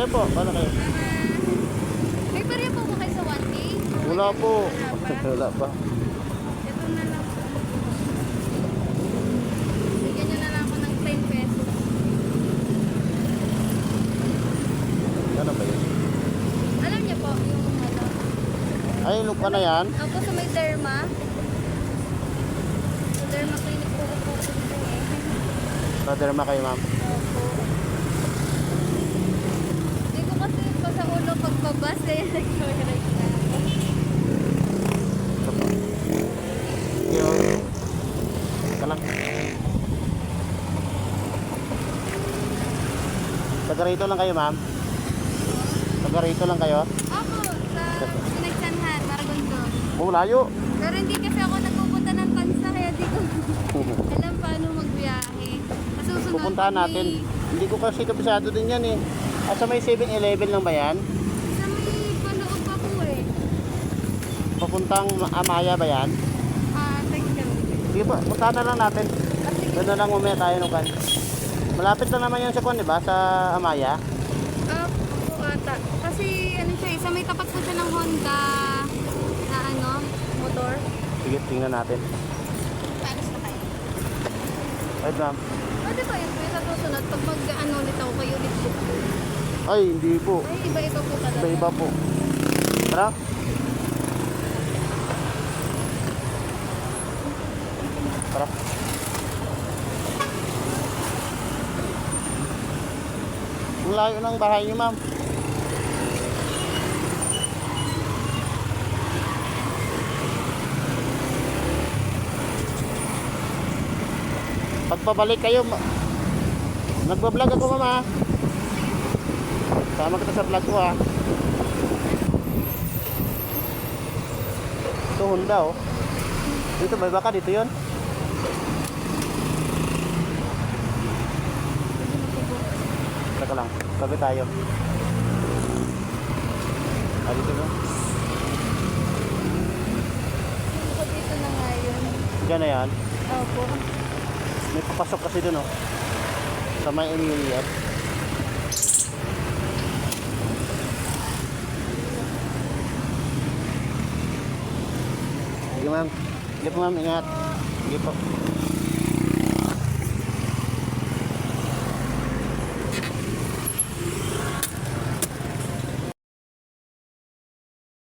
Kayo po, paano kayo? May pariya po ba kayo sa 1K? Wala po. Wala pa. Wala pa. Ito na lang po. Bigyan nyo na lang ako ng 10 pesos. Ano ba yun? Alam niyo po, yung ano. Ay, lupa na yan. Ako sa may derma. Sa derma clinic po po eh. Naderma kayo, ma'am. Opo. Hindi ko kasi pa sa ulo pagbabas kaya nag-correct na. Ito po. Yung... Ito lang. Taga rito lang kayo, ma'am? Taga rito lang kayo? Ako, sa Pinagsanhan, Maragondon. Oh, layo. Pero hindi kasi ako nagpupunta ng Tansa kaya di ko alam paano magbiyahe. Masusunod Pupuntahan natin. Hindi ko kasi kabisado din yan eh. At sa may 7-Eleven lang ba yan? Sa may panood pa po eh. Papuntang Amaya ba yan? Teka. Sige po, puntahan na lang natin. Doon na lang umaya tayo nukan. Malapit na naman yun sa Kwan, di ba? Sa Amaya. Po ata. Kasi ano siya eh, sa may tapat po siya ng Honda na ano, motor. Sige, tingnan natin. Paano na kayo? Right, ma'am. Pwede ba yun? Sa susunod, pag mag-ano ulit ako kayo ulit book. Ay, hindi po. Ay, iba-iba po talaga. Iba-iba po. Tara. Tara. Ang layo ng bahay niyo, ma'am. Pagpabalik kayo, nagbablog ako, ma'am, ha? Sama kita sa vlog ko, ha? Ito, Honda, oh. Dito, may baka dito yun. Teka lang, tabi tayo. Ah, dito no? So, dito na nga yun. Diyan na yan. Opo. May papasok kasi dun, oh. Sa may Emilia. Sige, ma'am. Sige po, ma'am. Ingat. Sige po.